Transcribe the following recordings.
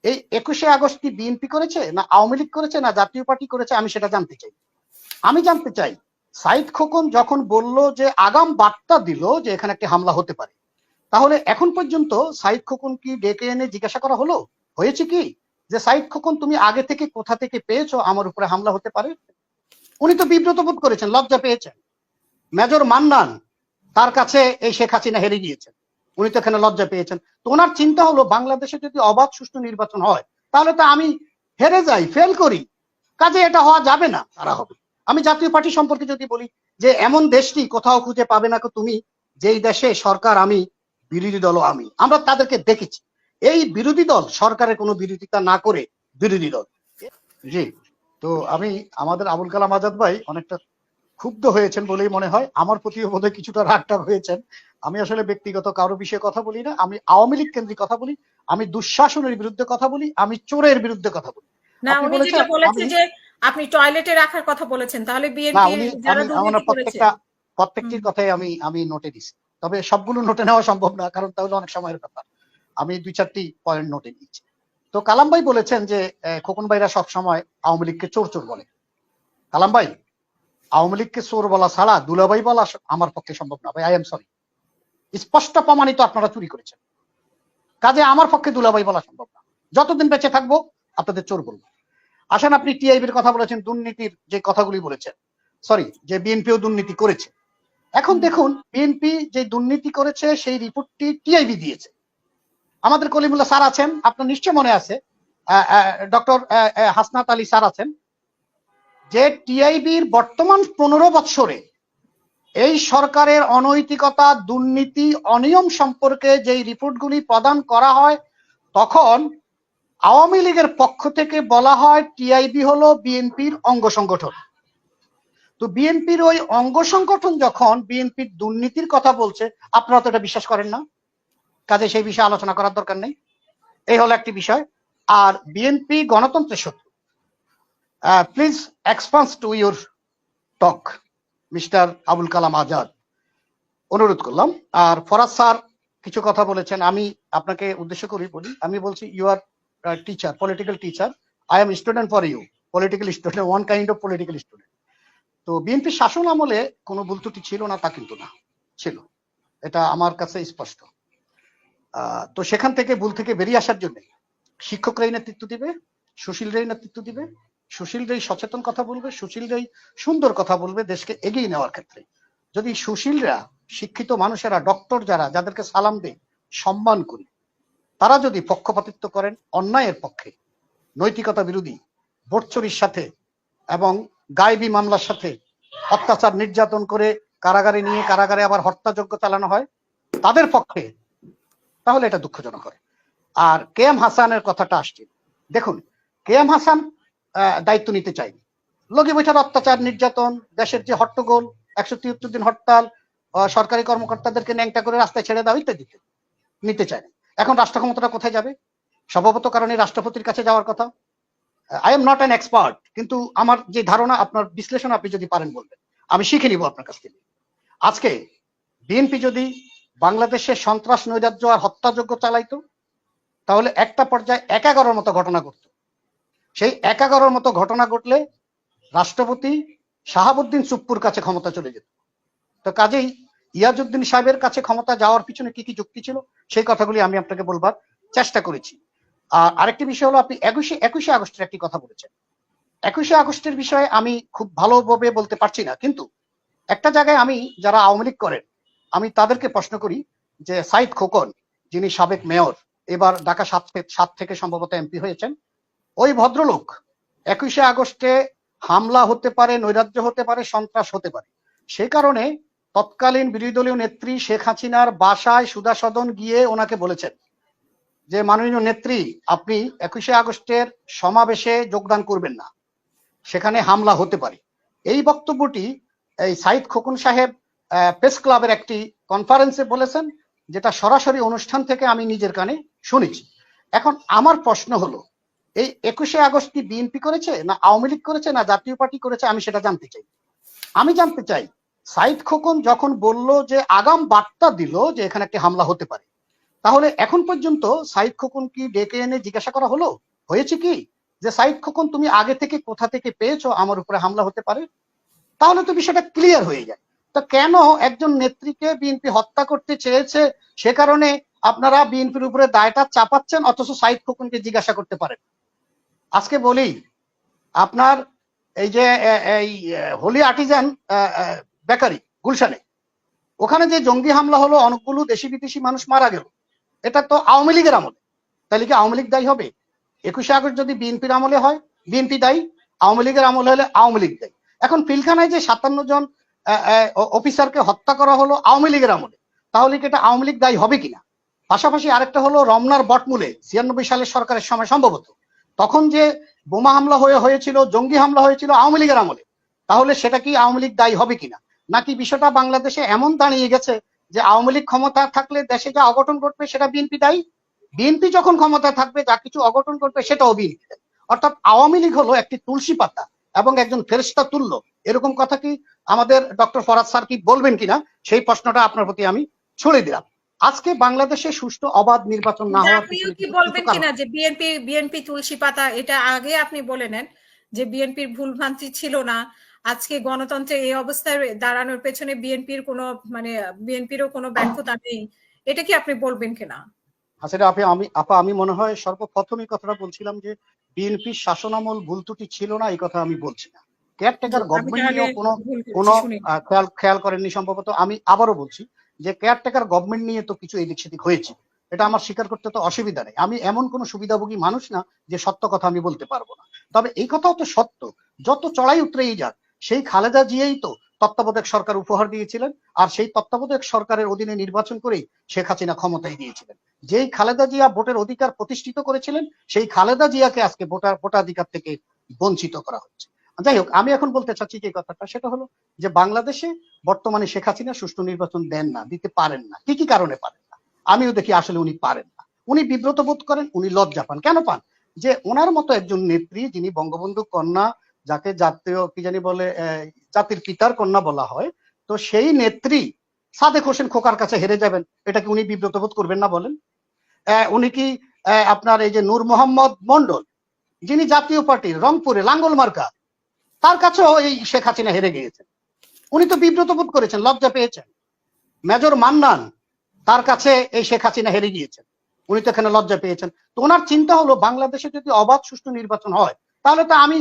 এই 21শে আগস্ট কি বিএনপি করেছে না আওয়ামী লীগ করেছে না জাতীয় পার্টি করেছে, আমি সেটা জানতে চাই। আমি জানতে চাই সাইদ খোকন যখন বলল যে আগাম বার্তা দিল যে এখানে একটি হামলা হতে পারে, তাহলে এখন পর্যন্ত সাইদ খোকন কি ডেকে এনে জিজ্ঞাসা করা হলো হয়েছে কি যে সাইদ খোকন তুমি আগে থেকে কোথা থেকে পেয়েছো আমার উপরে হামলা হতে পারে? উনি তো বিব্রত বোধ করেছেন, লজ্জা পেয়েছেন। মেজর মান্নান, তার কাছে এই শেখ হাসিনা হেরে গিয়েছেন, উনি তো এখানে লজ্জা পেয়েছেন। তো ওনার চিন্তা হলো বাংলাদেশে যদি অবাধ সুষ্ঠু নির্বাচন হয় তাহলে তো আমি হেরে যাই, ফেল করি, কাজে এটা হওয়া যাবে না, তারা হবে। আমি জাতীয় পার্টি সম্পর্কে যদি বলি যে এমন দেশটি কোথাও খুঁজে পাবে না তুমি যেই দেশে সরকার আমি, বিরোধী দলও আমি। আমরা তাদেরকে দেখেছি এই বিরোধী দল সরকারের কোনো বিরোধিতা না করে বিরোধী দল। জি, তো আমি আমাদের আবুল কালাম আজাদ ভাই অনেকটা ক্ষুব্ধ হয়েছেন বলেই মনে হয়, আমার প্রতিও বোধহয় কিছুটা রাগটাগ হয়েছেন। আমি আসলে ব্যক্তিগত কারো বিষয়ে কথা বলি না, আমি আওয়ামী লীগ কেন্দ্রিক কথা বলি, আমি দুঃশাসনের বিরুদ্ধে কথা বলি, আমি চোরের বিরুদ্ধে কথা বলি। না, উনি যেটা বলেছে যে আপনি টয়লেটে রাখার কথা বলেছেন, তাহলে বিএনপি যারা দুর্নীতি করেছে প্রত্যেকটির কথাই আমি নোটে দিছি, তবে সবগুলো নোটে নেওয়া সম্ভব না, কারণ তাহলে অনেক সময়ের ব্যাপার। আমি 2-4টি পয়েন্ট নোটে নিয়েছি। তো কালাম ভাই বলেছেন যে খোকন ভাইরা সবসময় আওয়ামী লীগকে চোর চোর বলে। কালাম ভাই, আওয়ামী লীগকে চোর বলা ছাড়া দুলাভাই বলা আমার পক্ষে সম্ভব না ভাই, আই এম সরি। স্পষ্ট প্রমাণিত আপনারা চুরি করেছেন, কাজে আমার পক্ষে দুলাভাই বলা সম্ভব না। যতদিন বেঁচে থাকবো আপনাদের চোর বলবো। আসেন, আপনি টিআইবির কথা বলেছেন, দুর্নীতির যে কথাগুলি বলেছেন, সরি, যে বিএনপিও দুর্নীতি করেছে। এখন দেখুন, বিএনপি যে দুর্নীতি করেছে সেই রিপোর্টটি টিআইবি দিয়েছে। আমাদের কলিমুল্লাহ স্যার আছেন, আপনার নিশ্চয় মনে আছে, ডক্টর হাসনাত আলী স্যার আছেন, যে টিআইবির বর্তমান 15 বৎসরে এই সরকারের অনৈতিকতা, দুর্নীতি, অনিয়ম সম্পর্কে যেই রিপোর্টগুলি প্রদান করা হয়, তখন আওয়ামী লীগের পক্ষ থেকে বলা হয় টিআইবি হলো বিএনপির অঙ্গ সংগঠন। তো বিএনপির ওই অঙ্গ সংগঠন যখন বিএনপির দুর্নীতির কথা বলছে, আপনারা তো এটা বিশ্বাস করেন না, কাজে সেই বিষয়ে আলোচনা করার দরকার নেই। এই হলো একটি বিষয়। আর বিএনপি গণতন্ত্রের শত্রু। Please expand to your talk mister Abul Kalam Azad, অনুরোধ করলাম। আর ফরাজ স্যার কিছু কথা বলেছেন, আমি আপনাকে উদ্দেশ্য করে বলি, আমি বলছি you are teacher, political teacher, I am student for you, political student, one kind of political student. তো বিএনপি শাসন আমলে কোনো ভুল ত্রুটি ছিল না তা কিন্তু না, ছিল, এটা আমার কাছে স্পষ্ট। তো সেখান থেকে ভুল থেকে বেরিয়ে আসার জন্য শিক্ষকরাই নেতৃত্ব দিবে, সুশীলরাই নেতৃত্ব দিবে, সুশীলরাই সচেতন কথা বলবে, সুশীলরাই সুন্দর কথা বলবে দেশকে এগিয়ে নেওয়ার ক্ষেত্রে। যদি সুশীলরা, শিক্ষিত মানুষেরা, ডক্টর যারা, যাদেরকে সালাম দেয়, সম্মান করি, তারা যদি পক্ষপাতিত্ব করেন অন্যায়ের পক্ষে, নৈতিকতা বিরোধী, ভোট চুরির সাথে এবং গায়েবী মামলার সাথে অত্যাচার নির্যাতন করে কারাগারে নিয়ে কারাগারে আবার হত্যাযজ্ঞ চালানো হয় তাদের পক্ষে, তাহলে এটা দুঃখজনক হয়। আর কে এম হাসানের কথাটা আসছে, দেখুন, কে এম হাসান দায়িত্ব নিতে চাইনি। লগি বৈঠার অত্যাচার, নির্যাতন, দেশের যে হট্টগোল, 173 দিন হরতাল, সরকারি কর্মকর্তাদেরকে ন্যাংটা করে রাস্তায় ছেড়ে দেওয়া ইত্যাদি নিতে চায় না। এখন রাষ্ট্র ক্ষমতাটা কোথায় যাবে? স্বভাবত কারণে রাষ্ট্রপতির কাছে যাওয়ার কথা। I am not an expert, কিন্তু আমার যে ধারণা, আপনার বিশ্লেষণ আপনি যদি পারেন বলবেন, আমি শিখে নিব আপনার কাছ থেকে। আজকে বিএনপি যদি বাংলাদেশে সন্ত্রাস, নৈরাজ্য আর হত্যাযজ্ঞ চালাইতো, তাহলে একটা পর্যায়ে 11 মতো ঘটনা ঘটতো। সেই 11 মতো ঘটনা ঘটলে রাষ্ট্রপতি শাহাবুদ্দিন চুপ্পুর কাছে ক্ষমতা চলে যেত। তো কাজেই ইয়াজউদ্দিন সাহেবের কাছে ক্ষমতা যাওয়ার পিছনে কি কি যুক্তি ছিল সেই কথাগুলি আমি আপনাকে বলবার চেষ্টা করেছি। আর আরেকটি বিষয় হলো, আপনি 21শে আগস্টের একটি কথা বলেছেন। 21শে আগস্টের বিষয়ে আমি খুব ভালোভাবে বলতে পারছি না, কিন্তু একটা জায়গায় আমি, যারা আওয়ামী লীগ করেন, আমি তাদেরকে প্রশ্ন করি যে সাইদ খোকন, যিনি সাবেক মেয়র, এবার ঢাকা 7 থেকে সম্ভবত এমপি হয়েছেন, ওই ভদ্রলোক 21শে আগস্টে হামলা হতে পারে, নৈরাজ্য হতে পারে, সন্ত্রাস হতে পারে, সে কারণে তৎকালীন বিরোধী দলীয় নেত্রী শেখ হাসিনার বাসায় সুধা সদন গিয়ে ওনাকে বলেছেন যে মাননীয় নেত্রী, আপনি 21শে আগস্টের সমাবেশে যোগদান করবেন না, সেখানে হামলা হতে পারে। এই বক্তব্যটি এই সাইদ খোকন সাহেব প্রেস ক্লাবের একটি কনফারেন্সে বলেছেন, যেটা সরাসরি অনুষ্ঠান থেকে আমি নিজের কানে শুনেছি। এখন আমার প্রশ্ন হলো, এই 21শে আগস্ট কি বিএনপি করেছে না আওয়ামী লীগ করেছে না জাতীয় পার্টি করেছে, আমি সেটা জানতে চাই। আমি জানতে চাই সাইদ খোকন যখন বলল যে আগাম বার্তা দিল যে এখানে একটি হামলা হতে পারে, তাহলে এখন পর্যন্ত সাইদ খোকন কি ডেকে এনে জিজ্ঞাসা করা হলো, হয়েছে কি যে সাইদ খোকন তুমি আগে থেকে কোথা থেকে পেয়েছো আমার উপরে হামলা হতে পারে? তাহলে তো বিষয়টা ক্লিয়ার হয়ে যায়। তো কেন একজন নেত্রীকে বিএনপি হত্যা করতে চেয়েছে সে কারণে আপনারা বিএনপির উপরে দায়টা চাপাচ্ছেন, অথচ সাইদ খোকনকে জিজ্ঞাসা করতে পারেন? আজকে বলি, আপনার এই যে এই হোলি আর্টিজান বেকারি গুলশানে, ওখানে যে জঙ্গি হামলা হলো, অনেকগুলো দেশি বিদেশি মানুষ মারা গেল, এটা তো আওয়ামী লীগের আমলে। তাহলে কি আওয়ামী লীগ দায়ী হবে? 21শে আগস্ট যদি বিএনপির আমলে হয় বিএনপি দায়ী, আওয়ামী লীগের আমলে হলে আওয়ামী লীগ দায়ী। এখন পিলখানায় যে 57 জন অফিসারকে হত্যা করা হলো আওয়ামী লীগের আমলে, তাহলে কি এটা আওয়ামী লীগ দায়ী হবে কিনা? পাশাপাশি আরেকটা হলো রমনার বটমূলে 96 সালের সরকারের সময় সম্ভবত, তখন যে বোমা হামলা হয়েছিল, জঙ্গি হামলা হয়েছিল আওয়ামী লীগের আমলে, তাহলে সেটা কি আওয়ামী লীগ দায়ী হবে কিনা? নাকি বিষয়টা বাংলাদেশে এমন দাঁড়িয়ে গেছে যে আওয়ামী লীগ ক্ষমতা থাকলে দেশে যা অঘটন ঘটবে সেটা বিএনপি দায়ী, বিএনপি যখন ক্ষমতা থাকবে যা কিছু অঘটন ঘটবে সেটাও বিএনপি দায়ী। অর্থাৎ আওয়ামী লীগ হলো একটি তুলসী পাতা এবং একজন ফেরেশতা তুল্য। এরকম কথা কি আমাদের ডক্টর ফরাদ স্যার কি বলবেন কিনা, সেই প্রশ্নটা আপনার প্রতি আমি ছুড়ে দিলাম। আজকে বাংলাদেশে সুষ্ঠু অবাধ নির্বাচন না হওয়ার আপনিও কি বলবেন কিনা যে বিএনপি তুলসী পাতা, এটা আগে আপনি বলে নেন যে বিএনপির ভুলভ্রান্তি ছিল না, আজকে গণতন্ত্রের এই অবস্থায় দাঁড়ানোর পেছনে বিএনপিরও কোনো ব্যর্থতা নেই, এটা কি আপনি বলবেন কিনা? আসলে আমি মনে হয় সর্বপ্রথমই কথাটা বলছিলাম যে বিএনপির শাসনামল ভুল ত্রুটি ছিল না, এই কথা আমি বলছি না। কেয়ারটেকার গভর্নমেন্ট নিয়ে কোনো খেয়াল করেননি সম্ভবত। আমি আবারও বলছি যে কেয়ারটেকার গভর্নমেন্ট নিয়ে তো কিছু এদিক সেদিক হয়েছে, এটা আমার স্বীকার করতে তো অসুবিধা নেই। আমি এমন কোনো সুবিধাভোগী মানুষ না যে সত্য কথা আমি বলতে পারবো না। তবে এই কথাও তো সত্য, যত চড়াই উতরেই যাক, সেই খালেদা জিয়াই তো তত্ত্বাবধায়ক সরকার উপহার দিয়েছিলেন, আর সেই তত্ত্বাবধায়ক সরকারের অধীনে নির্বাচন করেই শেখ হাসিনা ক্ষমতায় দিয়েছিলেন। যেই খালেদা জিয়া ভোটের অধিকার প্রতিষ্ঠিত করেছিলেন, সেই খালেদা জিয়াকে আজকে ভোটাধিকার থেকে বঞ্চিত করা হচ্ছে। যাই হোক, আমি এখন বলতে চাচ্ছি যে কথাটা, সেটা হলো যে বাংলাদেশে বর্তমানে শেখ হাসিনা সুষ্ঠু নির্বাচন দেন না, দিতে পারেন না। কি কি কারণে পারেন না? আমিও দেখি আসলে উনি পারেন না। উনি বিব্রত বোধ করেন, উনি লজ্জা পান। কেন পান? যে ওনার মতো একজন নেত্রী, যিনি বঙ্গবন্ধু কন্যা, যাকে জাতীয় কি জানি বলে জাতির পিতার কন্যা বলা হয়, তো সেই নেত্রী সাদেক হোসেন খোকার কাছে হেরে যাবেন, এটা কি উনি বিব্রত বোধ করবেন না বলেন? উনি কি আপনার এই যে নূর মোহাম্মদ মন্ডল, যিনি জাতীয় পার্টির রংপুরে লাঙ্গল মার্কা, তার কাছেও এই শেখ হাসিনা হেরে গিয়েছেন, উনি তো বিব্রত বোধ করেছেন, লজ্জা পেয়েছেন। মেজর মান্নান, তার কাছে এই শেখ হাসিনা হেরে গিয়েছেন, উনি তো এখানে লজ্জা পেয়েছেন। তো ওনার চিন্তা হলো বাংলাদেশে যদি অবাধ সুষ্ঠু নির্বাচন হয় তাহলে তো আমি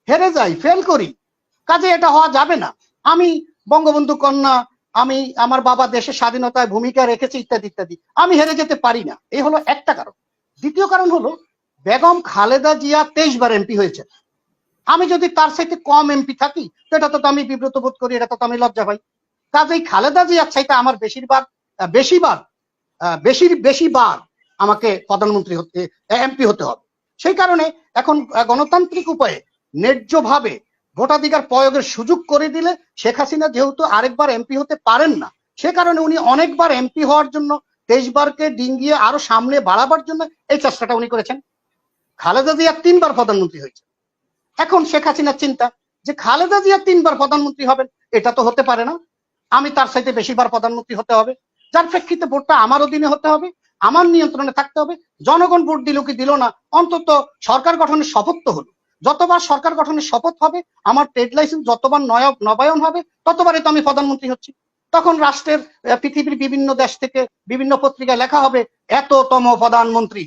হেরে যাই, ফেল করি, কাজে এটা হওয়া যাবে না। আমি বঙ্গবন্ধু কন্যা, আমি আমার বাবা দেশের স্বাধীনতায় ভূমিকা রেখেছে ইত্যাদি ইত্যাদি, আমি হেরে যেতে পারি না। এই হলো একটা কারণ। দ্বিতীয় কারণ হলো বেগম খালেদা জিয়া 23 বার এমপি হয়েছে, আমি যদি তার সাথে কম এমপি থাকি তো এটা তো আমি বিব্রত বোধ করি, এটা তো আমি লজ্জা পাই। কাজেই খালেদা জিয়ার চাইতে আমার বেশিবার আমাকে প্রধানমন্ত্রী হতে, এমপি হতে হবে। সেই কারণে এখন গণতান্ত্রিক উপায়ে ন্যায্যভাবে ভোটাধিকার প্রয়োগের সুযোগ করে দিলে শেখ হাসিনা যেহেতু আরেকবার এমপি হতে পারেন না, সে কারণে উনি অনেকবার এমপি হওয়ার জন্য 23 বারকে ডিঙ্গিয়ে আরো সামনে বাড়াবার জন্য এই চেষ্টাটা উনি করেছেন। খালেদা জিয়া 3 বার প্রধানমন্ত্রী হয়েছে। এখন শেখ হাসিনার চিন্তা যে খালেদা জিয়া 3 বার প্রধানমন্ত্রী হবেন, এটা তো হতে পারে না, আমি তার সাথে বেশিবার প্রধানমন্ত্রী হতে হবে, যার প্রেক্ষিতে ভোটটা আমার অধীনে হতে হবে, আমার নিয়ন্ত্রণে থাকতে হবে। জনগণ ভোট দিল কি দিল না, অন্তত সরকার গঠনের শপথ তো হলো। যতবার সরকার গঠনের শপথ হবে, আমার ট্রেড লাইসেন্স যতবার নবায়ন হবে, ততবারই তো আমি প্রধানমন্ত্রী হচ্ছি। তখন রাষ্ট্রের পৃথিবীর বিভিন্ন দেশ থেকে বিভিন্ন পত্রিকায় লেখা হবে এততম প্রধানমন্ত্রী।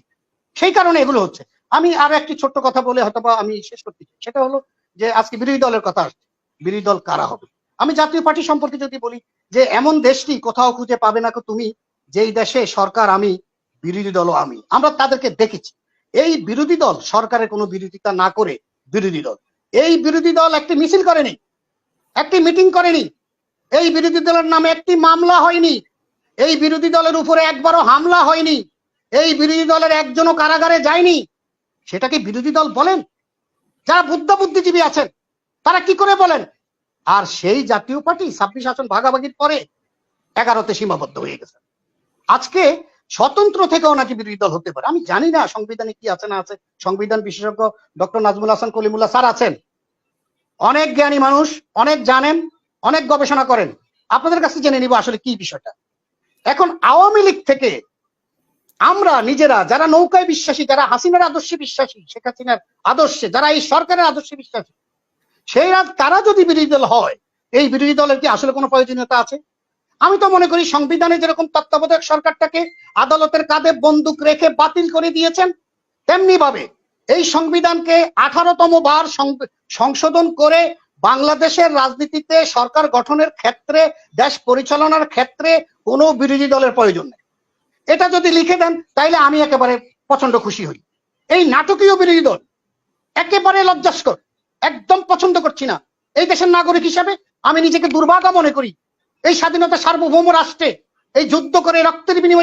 সেই কারণে এগুলো হচ্ছে। আমি আর একটি ছোট্ট কথা বলে হয়তো আমি শেষ করতে চাই, সেটা হলো যে আজকে বিরোধী দলের কথা আসছে, বিরোধী দল কারা হবে। আমি জাতীয় পার্টি সম্পর্কে যদি বলি যে এমন দেশটি কোথাও খুঁজে পাবে না তুমি, যেই দেশে সরকার আমি, বিরোধী দলও আমি। আমরা তাদেরকে দেখেছি। এই বিরোধী দল সরকারের কোনো বিরোধিতা না করে বিরোধী দল, এই বিরোধী দল একটি মিছিল করেনি, একটি মিটিং করেনি, এই বিরোধী দলের নামে একটি মামলা হয়নি, এই বিরোধী দলের উপরে একবারও হামলা হয়নি, এই বিরোধী দলের একজনও কারাগারে যায়নি। সেটাকে বিরোধী দল বলেন? যারা বুদ্ধিজীবী আছেন তারা কি করে বলেন? আর সেই জাতীয় পার্টি 26 আসন ভাগাভাগির পরে 11তে সীমাবদ্ধ হয়ে গেছে। আজকে স্বতন্ত্র থেকেও নাকি বিরোধী দল হতে পারে। আমি জানি না সংবিধানে কি আছে না আছে, সংবিধান বিশেষজ্ঞ ডক্টর নাজমুল হাসান কলিমুল্লাহ স্যার আছেন, অনেক জ্ঞানী মানুষ, অনেক জানেন, অনেক গবেষণা করেন, আপনাদের কাছে জেনে নিব আসলে কি বিষয়টা। এখন আওয়ামী লীগ থেকে আমরা নিজেরা যারা নৌকায় বিশ্বাসী, যারা হাসিনার আদর্শে বিশ্বাসী, শেখ হাসিনার আদর্শে, যারা এই সরকারের আদর্শে বিশ্বাসী, সেই তারা যদি বিরোধী দল হয়, এই বিরোধী দলের কি আসলে কোনো প্রয়োজনীয়তা আছে? আমি তো মনে করি সংবিধানে যেরকম তত্ত্বাবধায়ক সরকারটাকে আদালতের কাঁধে বন্দুক রেখে বাতিল করে দিয়েছেন, তেমনি ভাবে এই সংবিধানকে 18তম বার সংশোধন করে বাংলাদেশের রাজনীতিতে সরকার গঠনের ক্ষেত্রে, দেশ পরিচালনার ক্ষেত্রে কোনো বিরোধী দলের প্রয়োজন নেই। এটা যদি লিখে দেন তাইলে আমি একেবারে প্রচন্ড খুশি হই। এই নাটকীয় বিরোধী দল একেবারে লজ্জাস্কর, একদম পছন্দ করছি না। এই দেশের নাগরিক হিসেবে আমি নিজেকে দুর্ভাগা মনে করি। এই স্বাধীনতা সার্বভৌম রাষ্ট্রে এই যুদ্ধ করে রক্তের বিনিময়ে